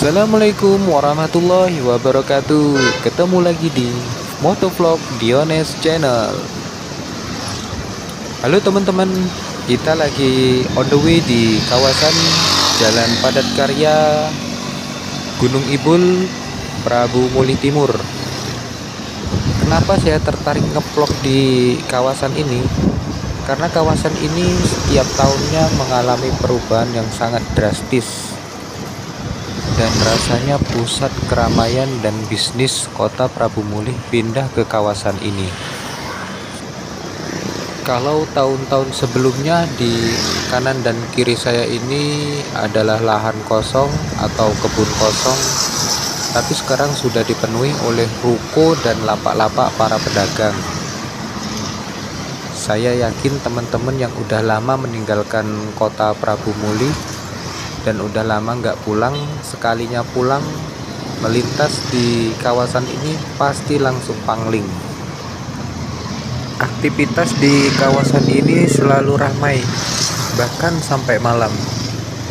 Assalamualaikum warahmatullahi wabarakatuh. Ketemu lagi di Motovlog Diones Channel. Halo teman-teman, kita lagi on the way di kawasan Jalan Padat Karya Gunung Ibul, Prabu Muli Timur. Kenapa saya tertarik ngevlog di kawasan ini? Karena kawasan ini setiap tahunnya mengalami perubahan yang sangat drastis dan rasanya pusat keramaian dan bisnis kota Prabu Mulih pindah ke kawasan ini. Kalau tahun-tahun sebelumnya di kanan dan kiri saya ini adalah lahan kosong atau kebun kosong, tapi sekarang sudah dipenuhi oleh ruko dan lapak-lapak para pedagang. Saya yakin teman-teman yang udah lama meninggalkan kota Prabu Mulih dan udah lama nggak pulang, sekalinya pulang melintas di kawasan ini pasti langsung pangling. Aktivitas di kawasan ini selalu ramai, bahkan sampai malam.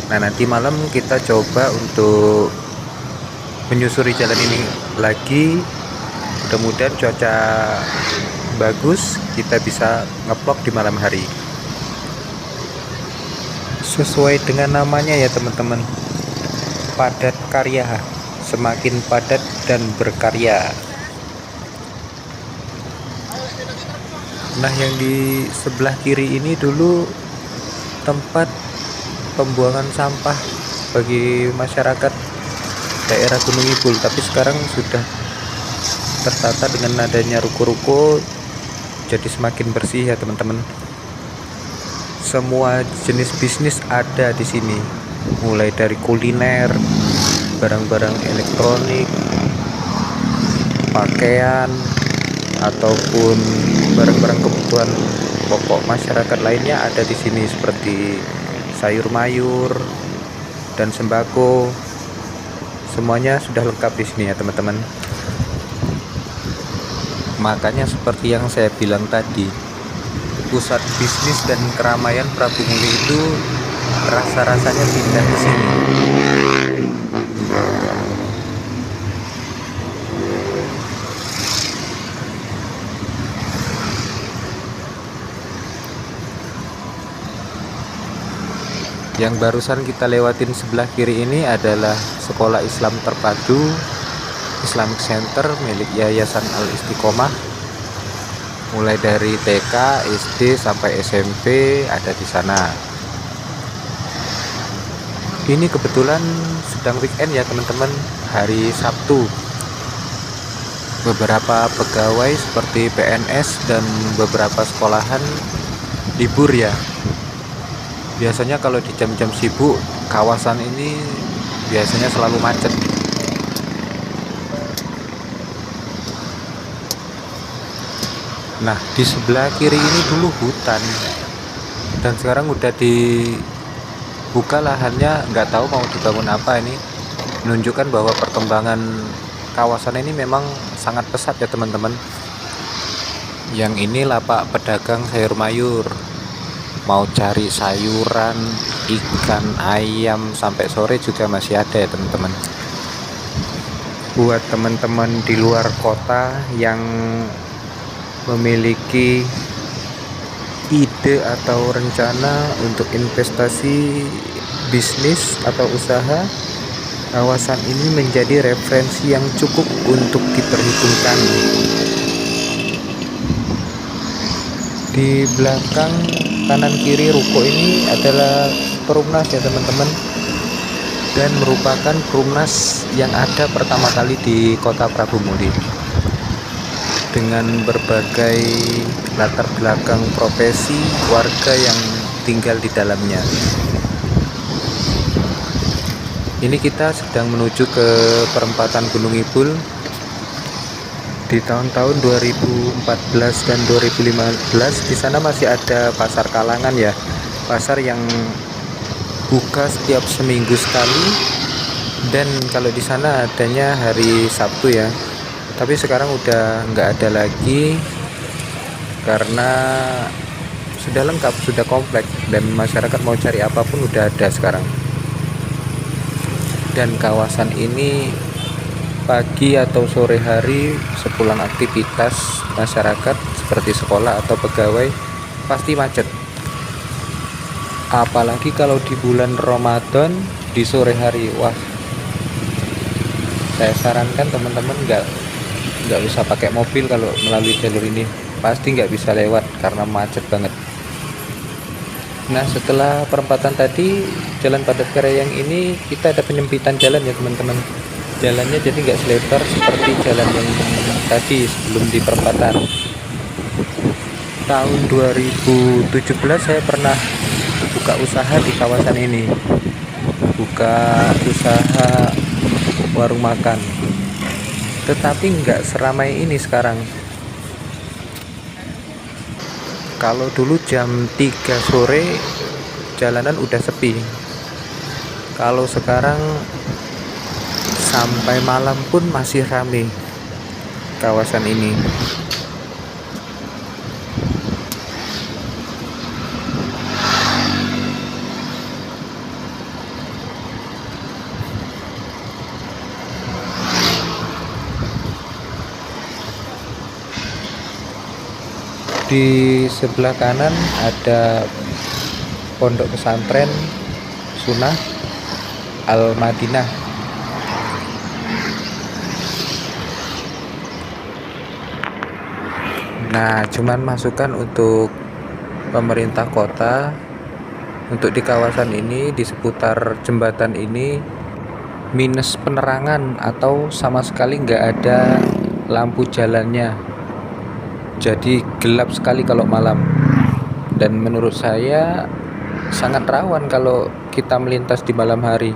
Nah, nanti malam kita coba untuk menyusuri jalan ini lagi. Mudah-mudahan cuaca bagus, kita bisa ngevlog di malam hari. Sesuai dengan namanya ya teman-teman, padat karya, semakin padat dan berkarya. Nah, yang di sebelah kiri ini dulu tempat pembuangan sampah bagi masyarakat daerah Gunung Ibul, tapi sekarang sudah tertata dengan adanya ruko-ruko, jadi semakin bersih ya teman-teman. Semua jenis bisnis ada di sini, mulai dari kuliner, barang-barang elektronik, pakaian, ataupun barang-barang kebutuhan pokok masyarakat lainnya ada di sini, seperti sayur mayur dan sembako. Semuanya sudah lengkap di sini ya teman-teman. Makanya seperti yang saya bilang tadi, pusat bisnis dan keramaian Prabu Muli itu rasa-rasanya pindah ke sini. Yang barusan kita lewatin sebelah kiri ini adalah Sekolah Islam Terpadu Islamic Center milik Yayasan Al Istiqomah. Mulai dari TK, SD sampai SMP ada di sana. Ini kebetulan sedang weekend ya teman-teman, hari Sabtu. Beberapa pegawai seperti PNS dan beberapa sekolahan libur ya. Biasanya kalau di jam-jam sibuk, kawasan ini biasanya selalu macet. Nah, di sebelah kiri ini dulu hutan, dan sekarang udah dibuka lahannya, nggak tahu mau dibangun apa. Ini menunjukkan bahwa perkembangan kawasan ini memang sangat pesat ya teman-teman. Yang ini lapak pedagang sayur mayur, mau cari sayuran, ikan, ayam sampai sore juga masih ada ya teman-teman. Buat teman-teman di luar kota yang memiliki ide atau rencana untuk investasi bisnis atau usaha, kawasan ini menjadi referensi yang cukup untuk diperhitungkan. Di belakang kanan kiri ruko ini adalah perumnas ya teman-teman, dan merupakan perumnas yang ada pertama kali di kota Prabu Mulih, dengan berbagai latar belakang profesi warga yang tinggal di dalamnya. Ini kita sedang menuju ke perempatan Gunung Ibul. Di tahun-tahun 2014 dan 2015 di sana masih ada pasar Kalangan ya, pasar yang buka setiap seminggu sekali, dan kalau di sana adanya hari Sabtu ya. Tapi sekarang udah nggak ada lagi karena sudah lengkap, sudah komplek, dan masyarakat mau cari apapun udah ada sekarang. Dan kawasan ini pagi atau sore hari sepulang aktivitas masyarakat seperti sekolah atau pegawai pasti macet. Apalagi kalau di bulan Ramadan di sore hari, wah, saya sarankan teman-teman nggak usah pakai mobil kalau melalui jalur ini, pasti nggak bisa lewat karena macet banget. Nah, setelah perempatan tadi Jalan Padat Karya yang ini kita ada penyempitan jalan ya teman-teman. Jalannya jadi nggak selebar seperti jalan yang tadi sebelum di perempatan. Tahun 2017 saya pernah buka usaha di kawasan ini, buka usaha warung makan, tetapi nggak seramai ini sekarang. Kalau dulu jam 3 sore jalanan udah sepi, kalau sekarang sampai malam pun masih ramai kawasan ini. Di sebelah kanan ada pondok pesantren Sunnah Al Madinah. Nah, cuman masukan untuk pemerintah kota untuk di kawasan ini, di seputar jembatan ini, minus penerangan atau sama sekali nggak ada lampu jalannya. Jadi gelap sekali kalau malam, dan menurut saya sangat rawan kalau kita melintas di malam hari.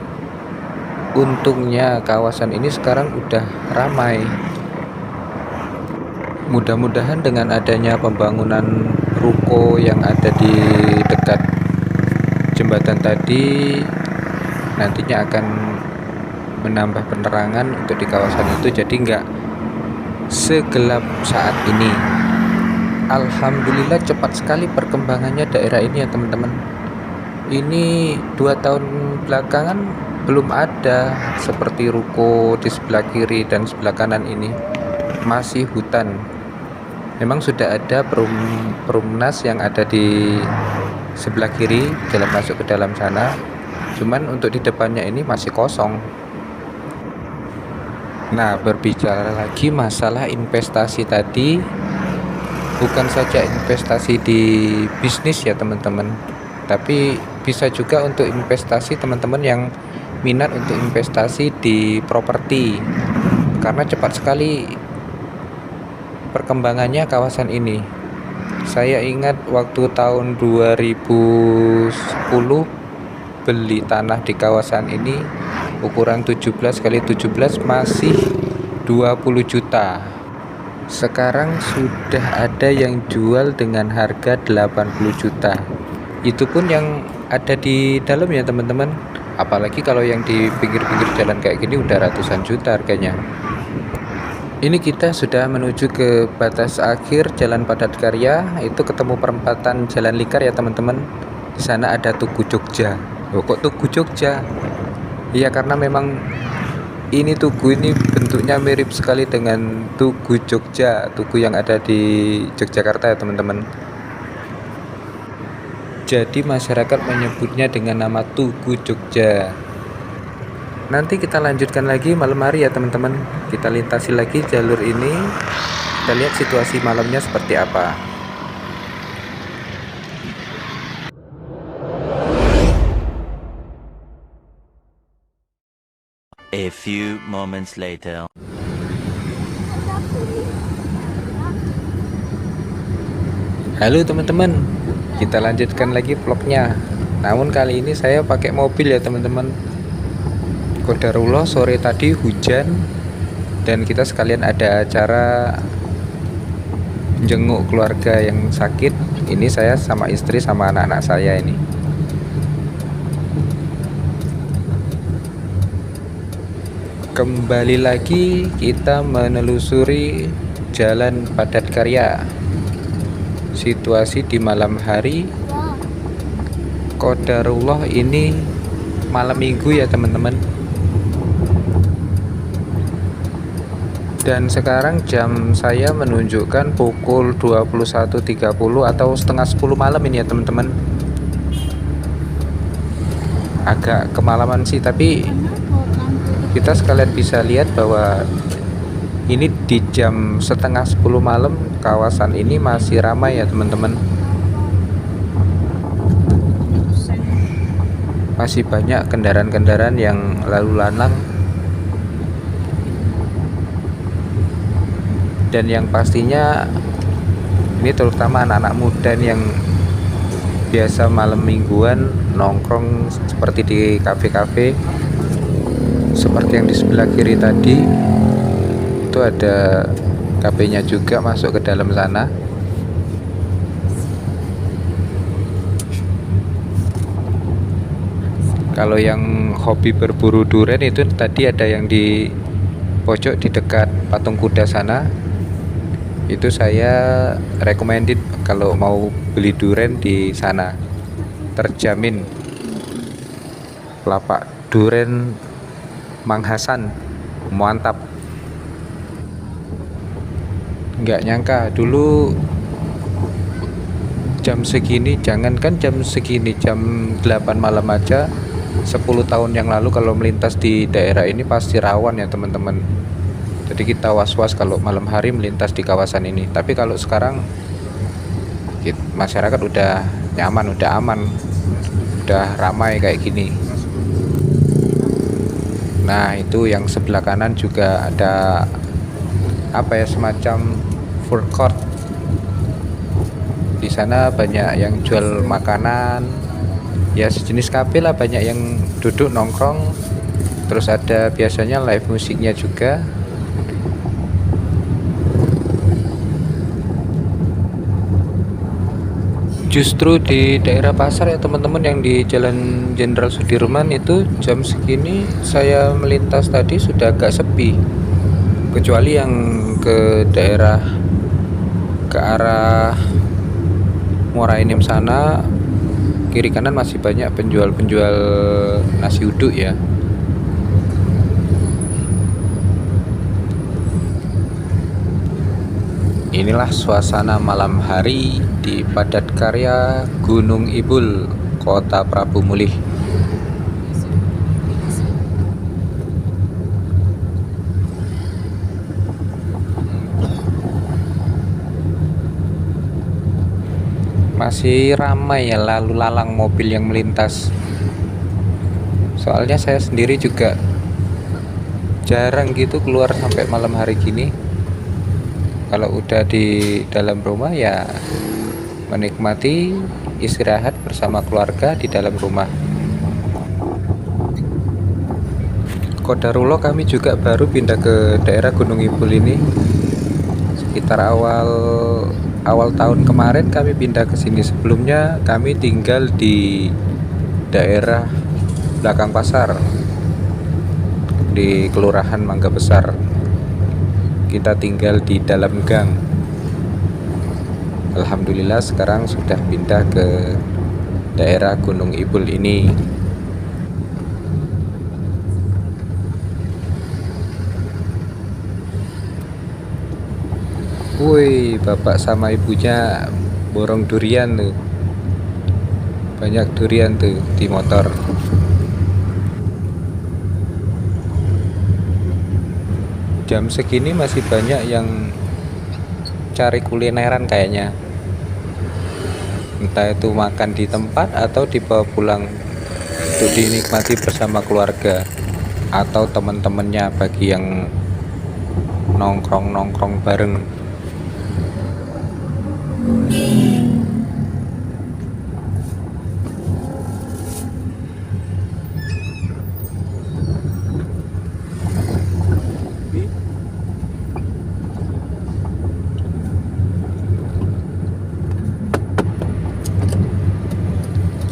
Untungnya kawasan ini sekarang udah ramai. Mudah-mudahan dengan adanya pembangunan ruko yang ada di dekat jembatan tadi nantinya akan menambah penerangan untuk di kawasan itu, jadi nggak segelap saat ini. Alhamdulillah cepat sekali perkembangannya daerah ini ya teman-teman. Ini 2 tahun belakangan belum ada seperti ruko di sebelah kiri dan sebelah kanan ini, masih hutan. Memang sudah ada perumnas yang ada di sebelah kiri jalan masuk ke dalam sana, cuman untuk di depannya ini masih kosong. Nah, berbicara lagi masalah investasi tadi, bukan saja investasi di bisnis ya teman-teman, tapi bisa juga untuk investasi teman-teman yang minat untuk investasi di properti, karena cepat sekali perkembangannya kawasan ini. Saya ingat waktu tahun 2010 beli tanah di kawasan ini ukuran 17 kali 17 masih 20 juta. Sekarang sudah ada yang jual dengan harga 80 juta. Itu pun yang ada di dalam ya teman-teman. Apalagi kalau yang di pinggir-pinggir jalan kayak gini udah ratusan juta harganya. Ini kita sudah menuju ke batas akhir Jalan Padat Karya, itu ketemu perempatan Jalan Lingkar ya teman-teman. Di sana ada Tugu Jogja. Loh, kok Tugu Jogja? Iya, karena memang ini tugu ini bentuknya mirip sekali dengan Tugu Jogja, tugu yang ada di Yogyakarta ya teman-teman. Jadi masyarakat menyebutnya dengan nama Tugu Jogja. Nanti kita lanjutkan lagi malam hari ya teman-teman. Kita lintasi lagi jalur ini. Kita lihat situasi malamnya seperti apa. A few moments later. Halo teman-teman, kita lanjutkan lagi vlognya. Namun kali ini saya pakai mobil ya teman-teman. Qadarullah sore tadi hujan, dan kita sekalian ada acara jenguk keluarga yang sakit. Ini saya sama istri sama anak-anak saya ini. Kembali lagi kita menelusuri Jalan Padat Karya. Situasi di malam hari, qadarullah ini malam minggu ya teman-teman. Dan sekarang jam saya menunjukkan pukul 21.30 atau setengah 10 malam ini ya teman-teman. Agak kemalaman sih, tapi kita sekalian bisa lihat bahwa ini di jam setengah 10 malam kawasan ini masih ramai ya teman-teman. Masih banyak kendaraan-kendaraan yang lalu lalang. Dan yang pastinya ini terutama anak-anak muda yang biasa malam mingguan nongkrong seperti di kafe-kafe seperti yang di sebelah kiri tadi. Itu ada kafenya juga masuk ke dalam sana. Kalau yang hobi berburu durian itu tadi ada yang di pojok di dekat patung kuda sana. Itu saya recommended kalau mau beli durian di sana. Terjamin lapak durian Mang Hasan mantap. Nggak nyangka dulu jam segini, jangankan jam segini, jam 8 malam aja 10 tahun yang lalu kalau melintas di daerah ini pasti rawan ya teman-teman. Jadi kita was-was kalau malam hari melintas di kawasan ini. Tapi kalau sekarang masyarakat udah nyaman, udah aman, udah ramai kayak gini. Nah itu yang sebelah kanan juga ada apa ya, semacam food court. Di sana banyak yang jual makanan, ya sejenis kafe lah, banyak yang duduk nongkrong. Terus ada biasanya live musiknya juga. Justru di daerah pasar ya teman-teman, yang di Jalan Jenderal Sudirman itu jam segini saya melintas tadi sudah agak sepi. Kecuali yang ke daerah ke arah Muara Enim sana, kiri kanan masih banyak penjual-penjual nasi uduk ya. Inilah suasana malam hari di Padat Karya Gunung Ibul, Kota Prabu Mulih. Masih ramai ya lalu lalang mobil yang melintas. Soalnya saya sendiri juga jarang gitu keluar sampai malam hari gini. Kalau udah di dalam rumah ya menikmati istirahat bersama keluarga di dalam rumah. Qadarullah kami juga baru pindah ke daerah Gunung Ibul ini sekitar awal tahun kemarin kami pindah ke sini. Sebelumnya kami tinggal di daerah belakang pasar di Kelurahan Mangga Besar. Kita tinggal di dalam gang. Alhamdulillah sekarang sudah pindah ke daerah Gunung Ibul ini. Woi, bapak sama ibunya borong durian tuh. Banyak durian tuh di motor. Jam segini masih banyak yang cari kulineran kayaknya. Entah itu makan di tempat atau dibawa pulang untuk dinikmati bersama keluarga atau teman-temannya bagi yang nongkrong-nongkrong bareng.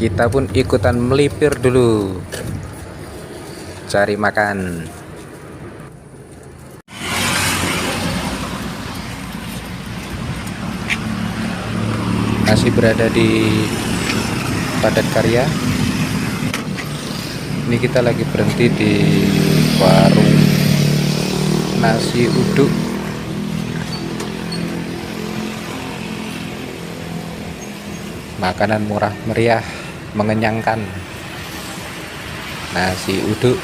Kita pun ikutan melipir dulu cari makan. Masih berada di Padat Karya. Ini kita lagi berhenti di warung nasi uduk, makanan murah meriah mengenyangkan. Nasi uduk.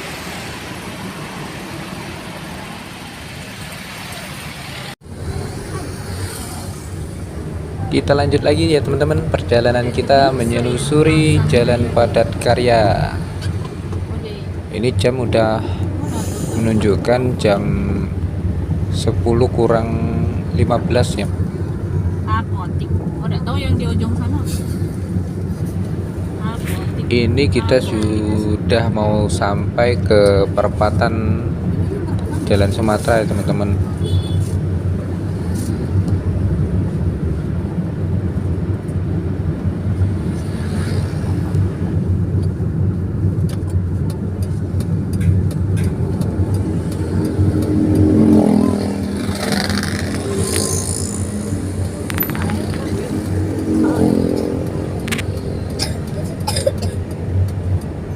Kita lanjut lagi ya teman-teman, perjalanan kita menyelusuri Jalan Padat Karya. Ini jam udah menunjukkan jam 10 kurang 15 ya. Apotik. Udah tahu yang di ujung sana. Apotik. Ini kita sudah mau sampai ke perempatan Jalan Sumatera ya teman-teman.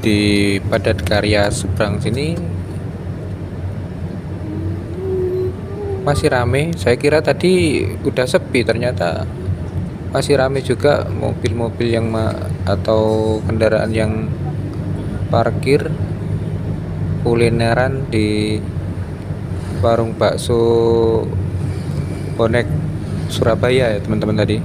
Di Padat Karya seberang sini masih rame. Saya kira tadi udah sepi, ternyata masih rame juga mobil-mobil yang atau kendaraan yang parkir kulineran di warung bakso Bonek Surabaya ya teman-teman tadi.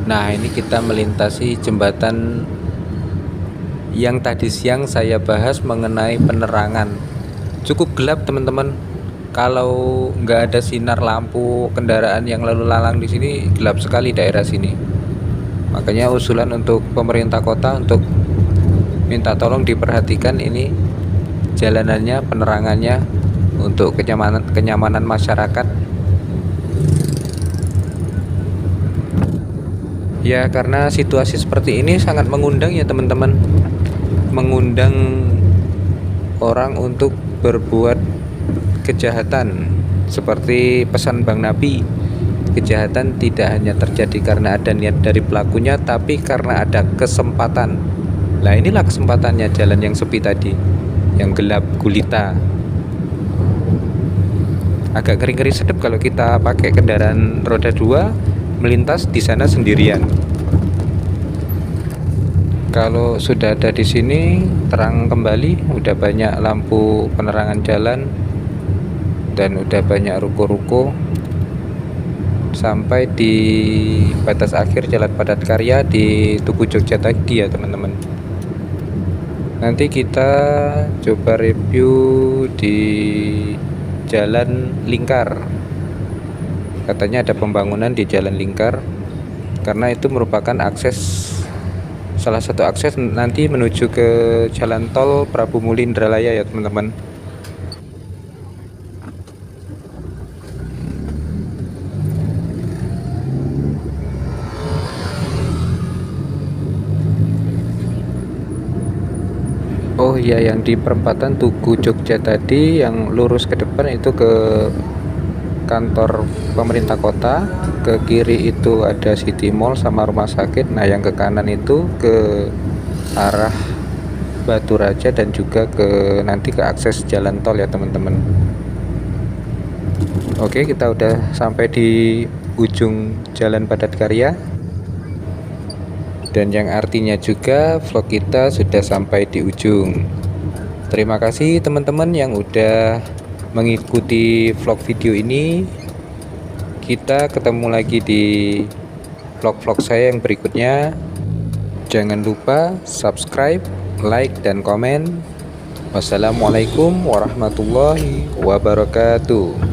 Nah, ini kita melintasi jembatan yang tadi siang saya bahas mengenai penerangan. Cukup gelap teman-teman. Kalau nggak ada sinar lampu kendaraan yang lalu lalang di sini, gelap sekali daerah sini. Makanya usulan untuk pemerintah kota untuk minta tolong diperhatikan ini jalanannya, penerangannya untuk kenyamanan masyarakat. Ya, karena situasi seperti ini sangat mengundang ya teman-teman, mengundang orang untuk berbuat kejahatan. Seperti pesan Bang Nabi, kejahatan tidak hanya terjadi karena ada niat dari pelakunya, tapi karena ada kesempatan. Nah, inilah kesempatannya jalan yang sepi tadi, yang gelap gulita. Agak ngeri-ngeri sedep kalau kita pakai kendaraan roda 2 melintas di sana sendirian. Kalau sudah ada di sini terang kembali, udah banyak lampu penerangan jalan dan udah banyak ruko-ruko sampai di batas akhir Jalan Padat Karya di Tugu Jogja tadi ya teman-teman. Nanti kita coba review di Jalan Lingkar. Katanya ada pembangunan di Jalan Lingkar, karena itu merupakan akses, salah satu akses nanti menuju ke jalan tol Prabu Muli Indralaya ya teman-teman. Oh iya, yang di perempatan Tugu Jogja tadi yang lurus ke depan itu ke kantor pemerintah kota, ke kiri itu ada City Mall sama rumah sakit. Nah, yang ke kanan itu ke arah Batu Raja dan juga ke nanti ke akses jalan tol ya teman-teman. Oke, kita udah sampai di ujung Jalan Padat Karya, dan yang artinya juga vlog kita sudah sampai di ujung. Terima kasih teman-teman yang udah mengikuti vlog video ini. Kita ketemu lagi di vlog-vlog saya yang berikutnya. Jangan lupa subscribe, like, dan komen. Wassalamualaikum warahmatullahi wabarakatuh.